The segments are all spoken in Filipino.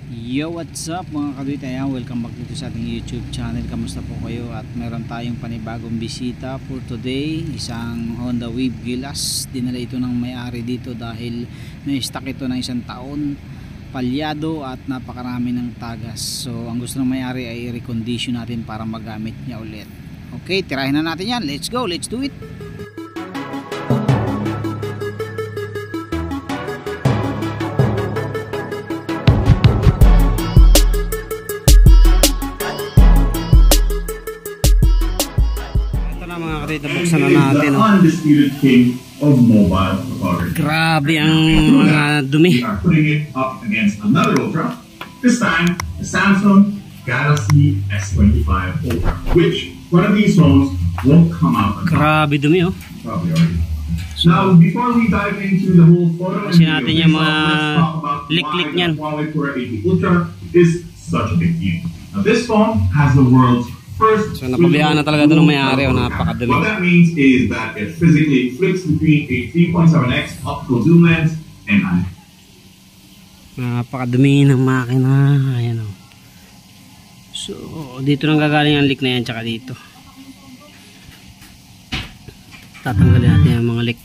Yo, what's up mga kaduit? Ayan, welcome back dito sa ating YouTube channel. Kamusta po kayo? At meron tayong panibagong bisita for today. Isang Honda Wave Gilas. Dinala ito ng may-ari dito dahil may stock ito ng isang taon, palyado at napakarami ng tagas. So ang gusto ng may-ari ay i-recondition natin para magamit niya ulit. Okay, tirahin na natin yan. Let's go, let's do it. Buksan na natin. Undisputed king of mobile photography. Grabe ang mga dumi. We are putting it up against another Ultra. This time, the Samsung Galaxy S25 Ultra. Which one of these phones won't come out? Grabe dumi oh. Probably already. Now, before we dive into the whole photo and video, yung mga let's talk about why the Huawei Pura 80 Ultra is such a big deal. Now, this phone has the world's first. So napabayaan na talaga ito ng may-ari. Napakadumi. What that means is that it physically flips between a 3.7x optical zoom lens and an. Napakadumi ng makina. Ayan o. So dito nang gagaling ang leak na yan, tsaka dito tatanggalin natin ang mga leak.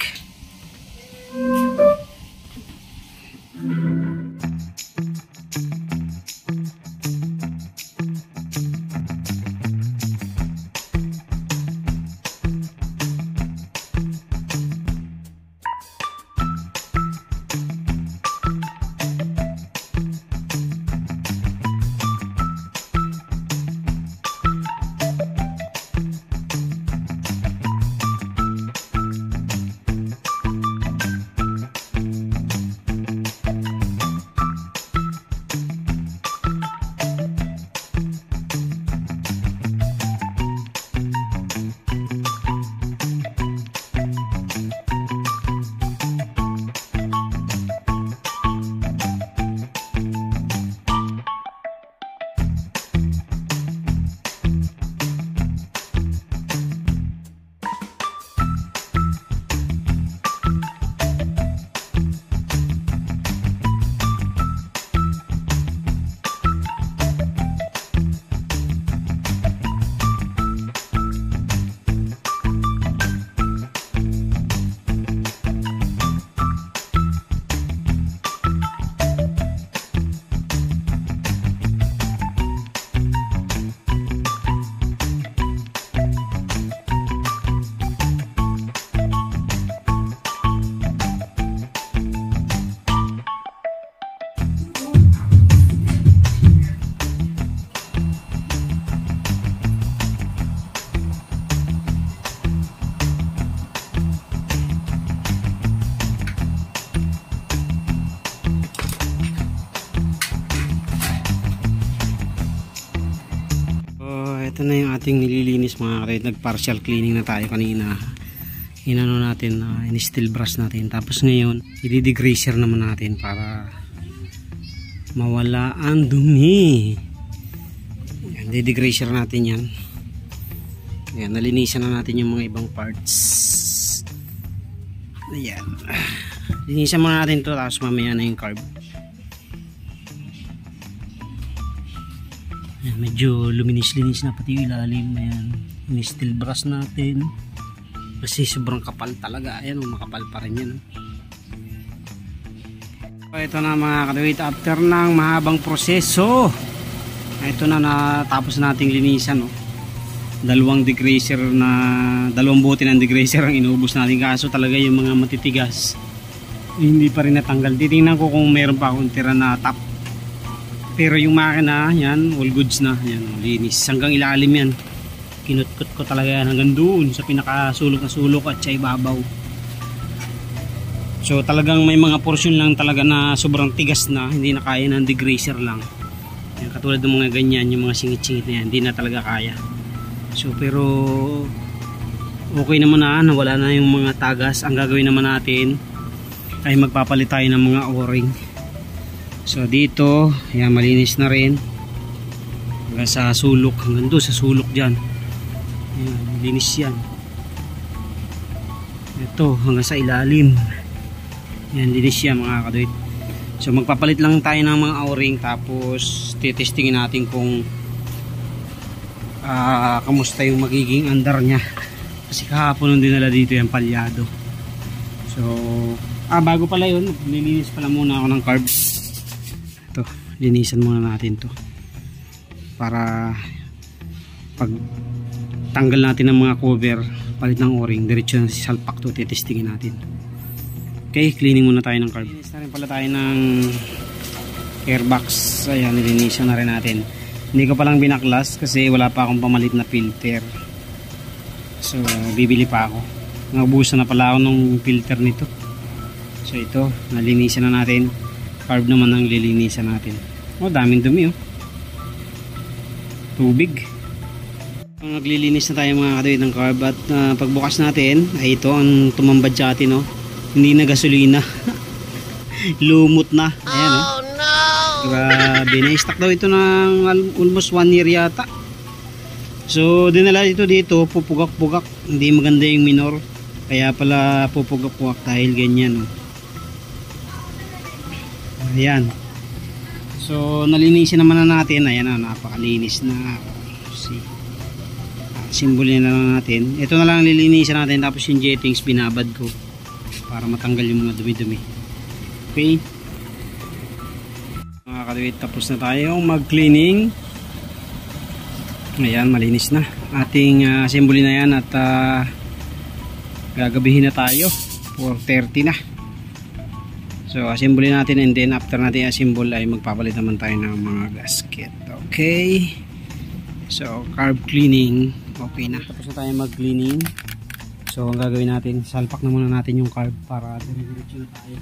Ito na yung ating nililinis mga karit. Nag-partial cleaning na tayo kanina. Inano natin, in-steel brush natin. Tapos ngayon, i-degreaser naman natin para mawala ang dumi. Yan, degreaser natin yan. Yan, nalinisan na natin yung mga ibang parts. Ayan. Linisan muna natin to, tapos mamaya na yung carb. Ayan, medyo luminis-linis na pati yung ilalim. Ayan, in-steel brush natin kasi sobrang kapal talaga. Ayan, makapal pa rin yan. So, ito na mga kadawit, after ng mahabang proseso, ito na natapos nating linisan. Dalawang bote ng degreaser ang inubos natin, kaso talaga yung mga matitigas hindi pa rin natanggal. Titingnan ko kung meron pa akong tira na top. Pero yung makina, yan, all goods na. Yan, linis. Hanggang ilalim yan. Kinutkot ko talaga yan hanggang doon sa pinakasulok na sulok at sa ibabaw. So talagang may mga portion lang talaga na sobrang tigas na. Hindi na kaya ng degreaser lang. Yan, katulad ng mga ganyan, yung mga singit-singit na yan, hindi na talaga kaya. So pero okay naman na, nawala na yung mga tagas. Ang gagawin naman natin ay magpapalit tayo ng mga o-ring. So dito, ayan, malinis na rin hanggang sa sulok, hanggang doon sa sulok dyan. Ayan, linis yan. Ito hanggang sa ilalim. Yan, linis yan mga kaduit. So magpapalit lang tayo ng mga o-ring, tapos titestingin natin kung kamusta yung magiging andar nya. Kasi kahapon nung dinala dito yung palyado. So bago pala yun, lilinis pala muna ako ng carbs. Ito, linisan muna natin to para pag tanggal natin ng mga cover, palit ng o-ring, diretso na si salpak to, titestingin natin. Okay, cleaning muna tayo ng carb. Linis na rin pala tayo ng airbox. Ayan, nilinisan na rin natin. Hindi ko palang binaklas kasi wala pa akong pamalit na filter. So, bibili pa ako. Naubusan na pala ako ng filter nito. So, ito, nalinisan na natin. Carb naman ang lilinisan natin. Oh, daming dumi oh. Tubig. Naglilinis na tayo mga katuwid ng carb. At pagbukas natin, ay ito ang tumambad sa atin oh. Hindi na gasolina. Lumot na. Ayan, oh no. Grabe, na-stock daw ito ng almost 1 year yata. So dinala dito pupugak-pugak. Hindi maganda yung minor, kaya pala pupugak-pugak dahil ganyan oh. Ayan. So nalinisin naman na natin. Ayan, napakalinis na. See, simbolin na lang natin. Ito na lang lilinisan natin, tapos yung jettings binabad ko para matanggal yung mga dumi-dumi. Okay, mga katuwid, tapos na tayong mag-cleaning. Ayan, malinis na ating assembly na yan. At gagabihin na tayo, 4:30 na. So assembly natin, and then after natin assemble ay magpapalit naman tayo ng mga gasket. Okay, so carb cleaning okay na. Tapos na tayo mag-cleaning. So ang gagawin natin, salpak na muna natin yung carb para dire-diretso na tayo.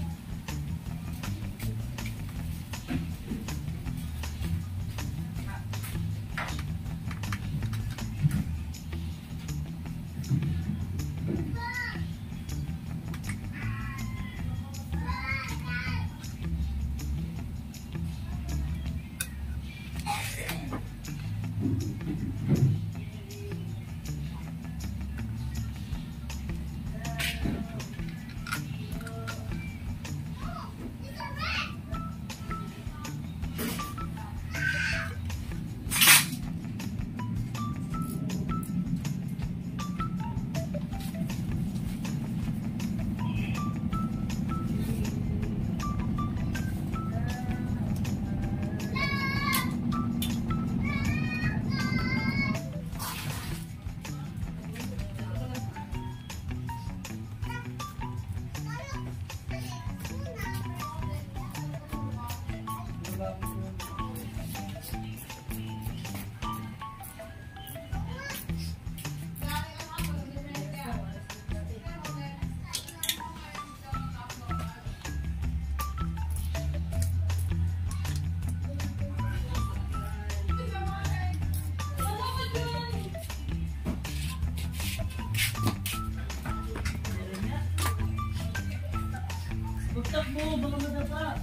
Takbo, baka madapa.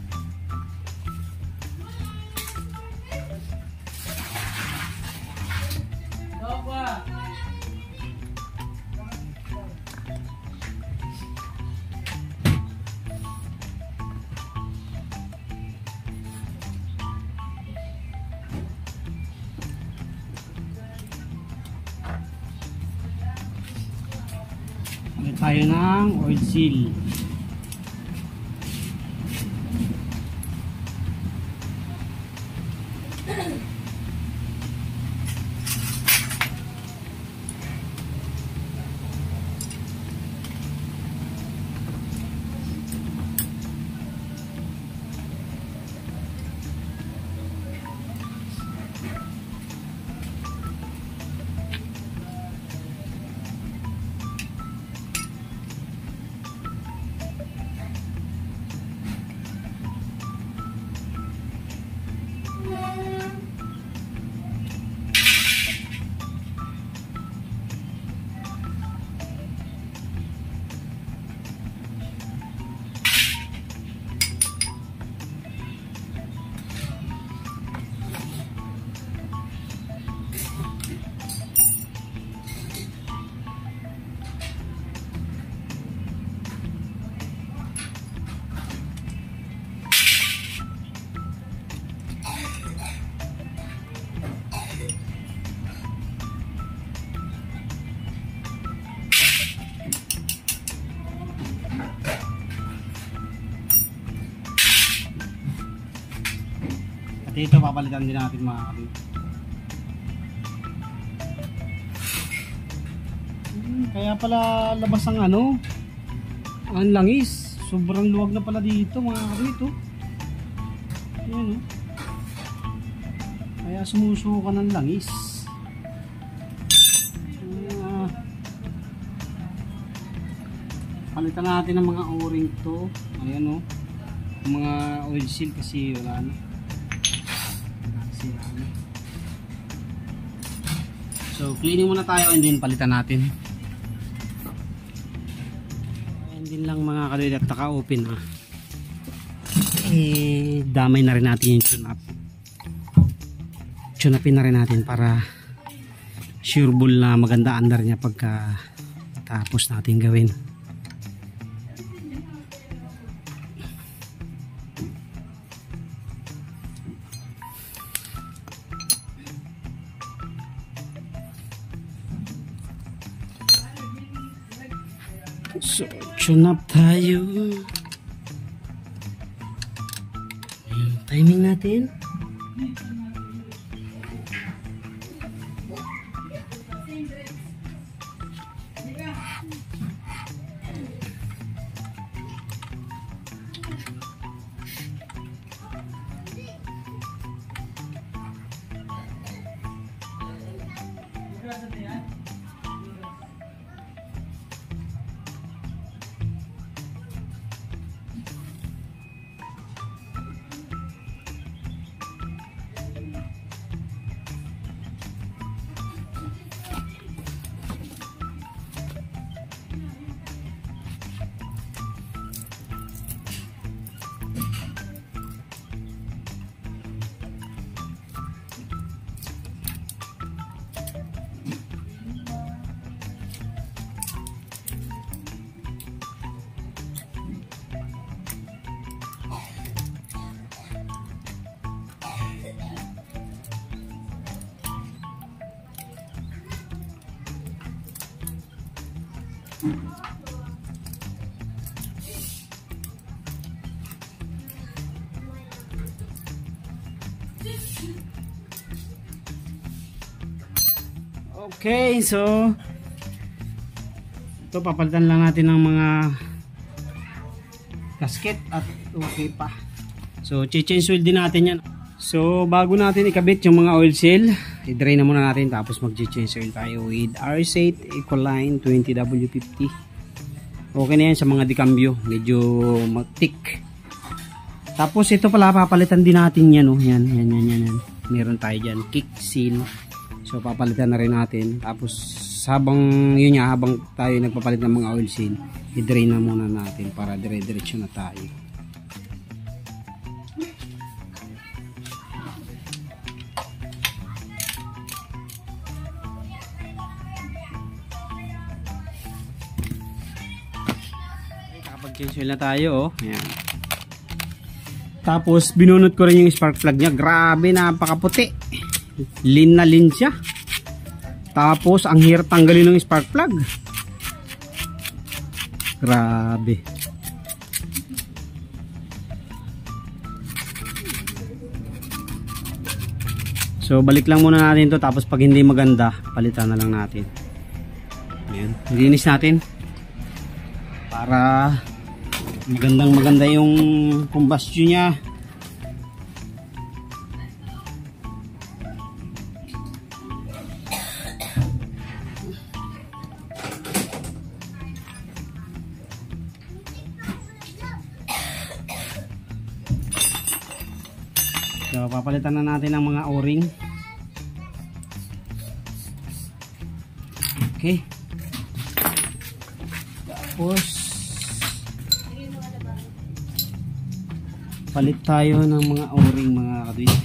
Takwa. Ulit tayo ng oil seal. Pati ito papalitan din natin mga kapatid. Kaya pala labas ang ano, ang langis. Sobrang luwag na pala dito mga kapatid. Ayan, kaya sumusuka ng langis. Palitan natin ng mga o-ring to. Ayan yung mga oil seal kasi wala na. So cleaning muna tayo and then palitan natin. And then lang mga kalid at naka-open damay na rin natin yung tune-up. Tune-upin na rin natin para sureball na maganda andar niya pagka tapos natin gawin. So, tune up tayo. Timing natin. Okay, so ito papalitan lang natin ng mga gasket at okay pa. So change oil din natin yan. So bago natin ikabit yung mga oil seal, i-drain na muna natin tapos mag-change oil tayo with RS8 Ecoline 20W50. Okay na yan sa mga decambio, medyo mag-tick. Tapos ito pala papalitan din natin yan, yan. Meron tayo dyan, kick seal. So papalitan na rin natin. Tapos habang habang tayo nagpapalit ng mga oil seal, i-drain na muna natin para dire-diretso na tayo. Nakapag-change oil na tayo, Ayan. Tapos binunot ko rin yung spark plug niya. Grabe, napakaputi. Lin na lin siya. Tapos ang hirap tanggalin ng spark plug. Grabe. So balik lang muna natin to, tapos pag hindi maganda palitan na lang natin. Ayan, linis natin para maganda yung combustion niya. So papalitan na natin ang mga o-ring. Okay. Tapos palit tayo ng mga o-ring mga kadwit.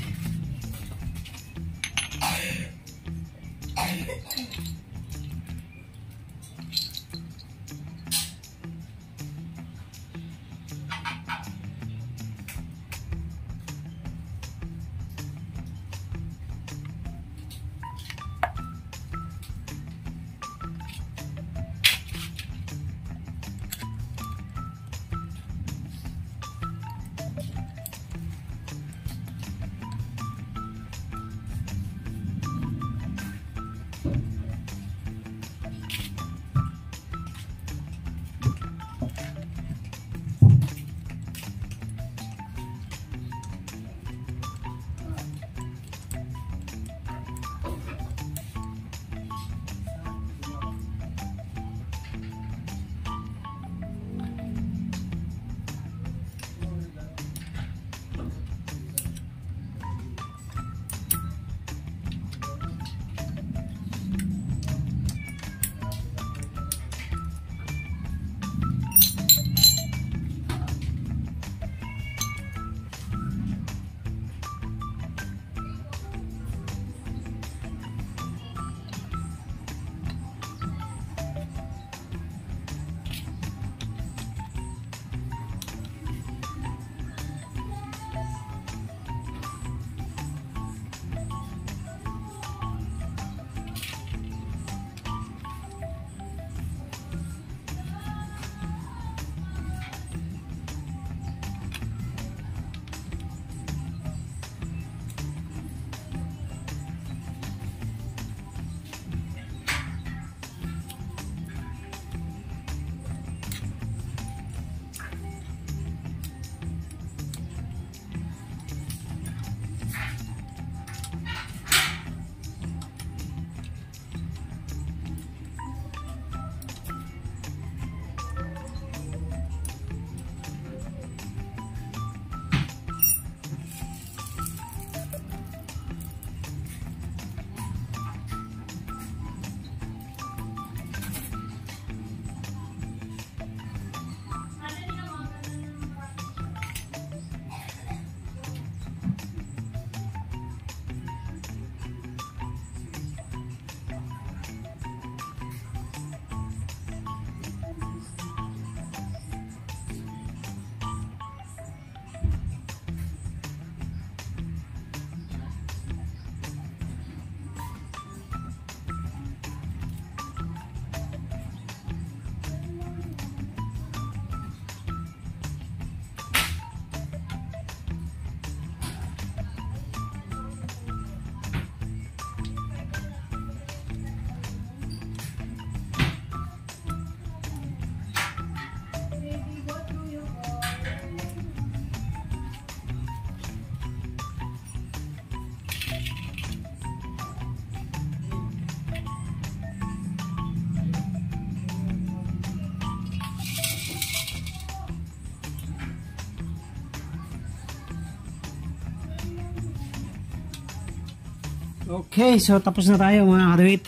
Okay, so tapos na tayo mga kadawit.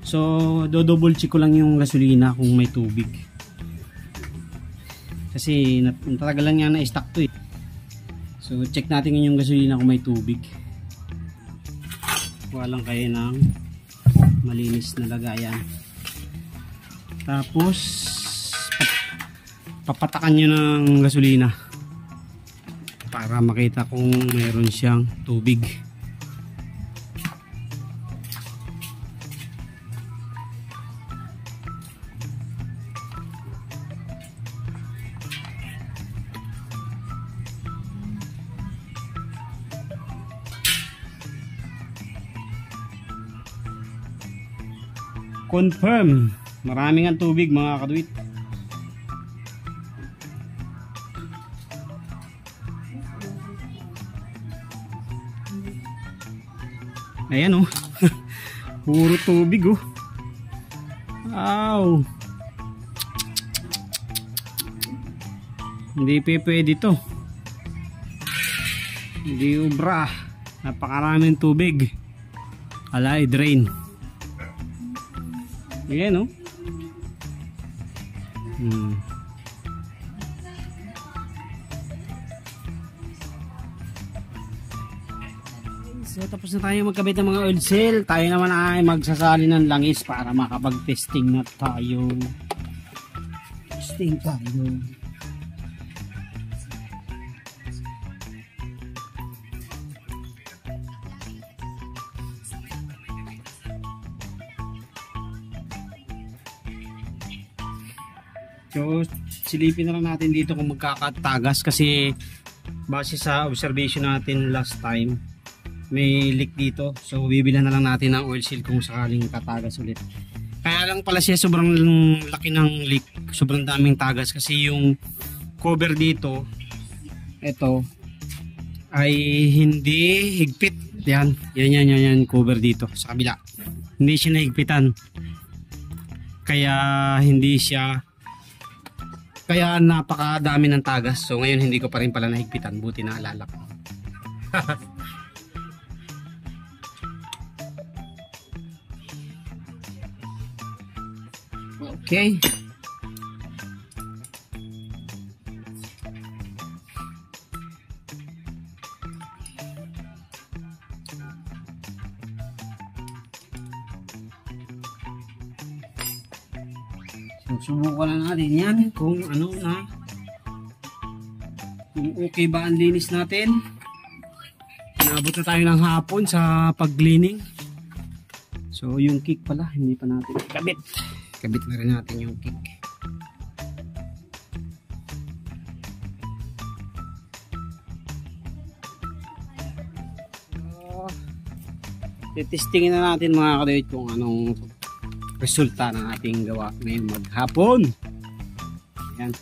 So, do-double check ko lang yung gasolina kung may tubig. Kasi natagalan nga na i-stock to eh. So, check natin yung gasolina kung may tubig. Kuha lang kayo ng malinis na lagayan. Tapos, papatakan nyo ng gasolina para makita kung mayroon siyang tubig. Confirm, maraming ang tubig mga kadwit. Ayan oh. Puro tubig oh. Wow. Hindi pwede to. Hindi ubra. Napakaraming tubig. Alay, drain. Ayan oh. So tapos na tayo magkabit ng mga oil seal. Tayo naman ay magsasali ng langis para makapag-testing na tayo. Testing tayo. So, silipin na lang natin dito kung magkakatagas kasi base sa observation natin last time, may leak dito. So, bibilan na lang natin ng oil seal kung sakaling tatagas ulit. Kaya lang pala siya sobrang laki ng leak, sobrang daming tagas kasi yung cover dito, ito, ay hindi higpit. Yan cover dito sa kabila. Hindi siya nahigpitan. Kaya napakadami ng tagas. So ngayon hindi ko pa rin pala nahigpitan. Buti na alala ko. Okay. Subukan na natin yan kung ano na, kung okay ba ang linis natin. Naabot na tayo ng hapon sa pag-cleaning. So yung kick pala hindi pa natin kabit na rin natin yung kick. So, testingin na natin mga kadawit kung anong resulta ng ating gawa ngayong maghapon. Ayan.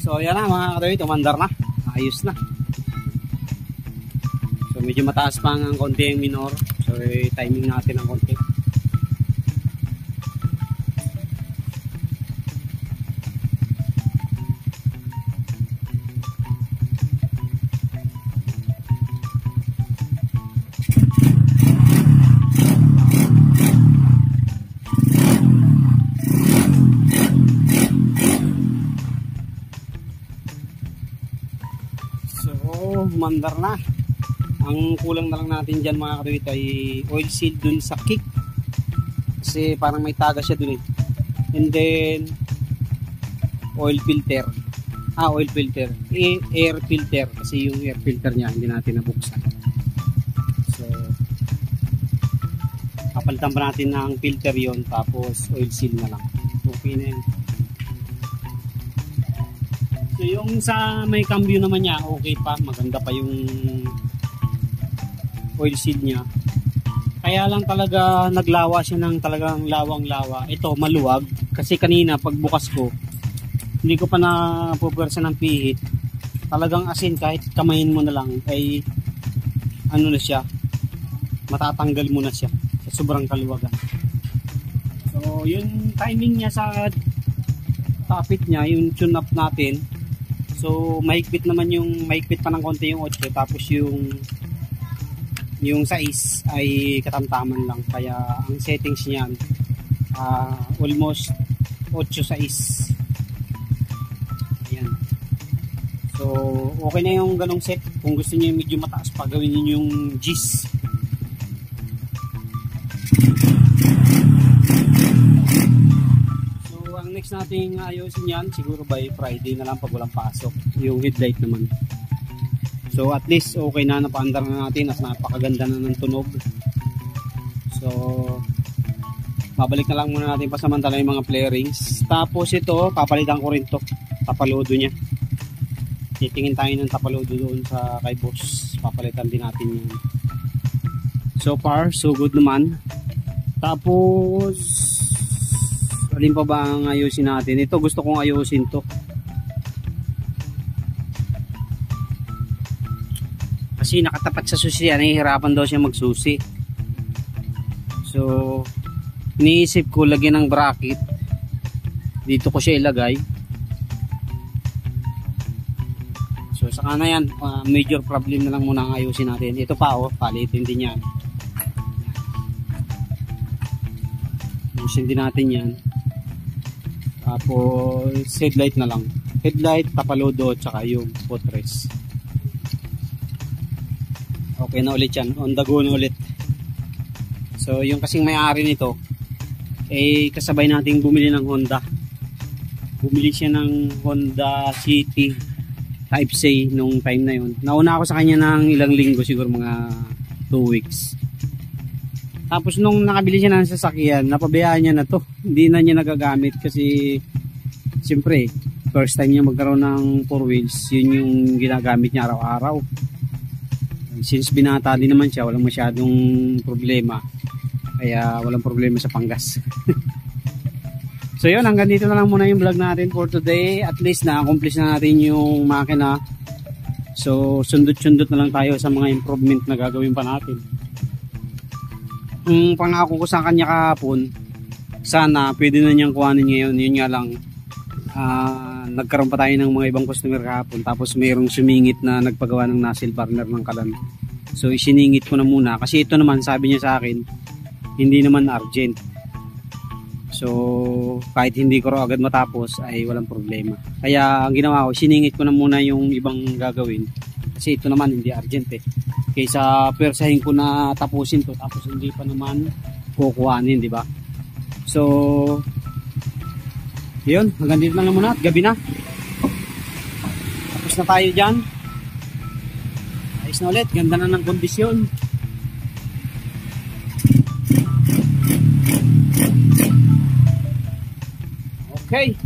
So yan na mga kadawit, umandar na, ayos na. So medyo mataas pa ang konti yung minor. So timing natin ang konti. humandar na. Ang kulang na lang natin dyan mga katuwid ay oil seal dun sa kick. Kasi parang may taga siya dun eh. And then oil filter. Oil filter. Air filter. Kasi yung air filter niya hindi natin nabuksan. So papalitan pa natin ng filter yon, tapos oil seal na lang. Okay na yun. So yung sa may cambio naman niya, okay pa. Maganda pa yung oil seal niya. Kaya lang talaga naglawa siya ng talagang lawang-lawa. Ito maluwag. Kasi kanina pagbukas ko, hindi ko pa napupwersa ng pihit. Talagang asin kahit kamayin mo na lang ay ano na siya, matatanggal mo na siya sa sobrang kaluwagan. So yung timing niya sa tapit niya, yung tune up natin, so mahigpit naman yung mahigpit pa ng konti yung 8, tapos yung size ay katamtaman lang. Kaya ang settings niyan almost 8 size. Ayan. So okay na yung ganong set. Kung gusto niyo yung medyo mataas pa, gawin niyo yung G's. So ang next nating ayusin yan siguro by Friday na lang pag walang pasok, yung headlight naman. So at least okay na, napaandar na natin at napakaganda na ng tunog. So babalik na lang muna natin pasamantala yung mga flarings. Tapos ito papalitan ko rin to, tapalodo niya. Titingin tayo ng tapalodo doon sa kay boss, papalitan din natin yun. So far so good naman. Tapos alin pa ba ang ayusin natin? Ito gusto kong ayusin to. Kasi nakatapat sa susi yan, nahihirapan daw siya magsusi. So iniisip ko lagyan ng bracket. Dito ko siya ilagay. So saka na yan, major problem na lang muna ang ayusin natin. Ito pa palitin din yan. Ayusin din natin yan. Tapos headlight na lang. Headlight, tapalodo, tsaka yung footrest. Okay na ulit yan, on the go na ulit. So yung kasing may-ari nito kasabay nating bumili ng Honda. Bumili siya ng Honda City Type C nung time na yun. Nauna ako sa kanya ng ilang linggo, siguro mga 2 weeks. Tapos nung nakabili siya ng sasakyan, napabayaan niya na to. Hindi na niya nagagamit kasi siyempre first time niya magkaroon ng 4 wheels, yun yung ginagamit niya araw-araw. Since binata din naman siya, walang masyadong problema. Kaya walang problema sa panggas. So yun, hanggang dito na lang muna yung vlog natin for today. At least na-accomplish na natin yung makina. So sundot-sundot na lang tayo sa mga improvement na gagawin pa natin. Yung pangako ko sa kanya kahapon, sana pwede na niyang kuhanin ngayon. Yun nga lang, nagkaroon pa tayo ng mga ibang customer kahapon, tapos mayroong sumingit na nagpagawa ng nozzle burner ng kalan. So isiningit ko na muna kasi ito naman sabi niya sa akin hindi naman urgent. So kahit hindi ko agad matapos ay walang problema. Kaya ang ginawa ko, siningit ko na muna yung ibang gagawin kasi ito naman hindi urgent kaysa persahin ko na tapusin to tapos hindi pa naman kukuhanin, di ba? So yun, hanggang dito na lang muna at gabi na. Tapos na tayo dyan. Ayos na ulit, ganda na ng kondisyon. Okay.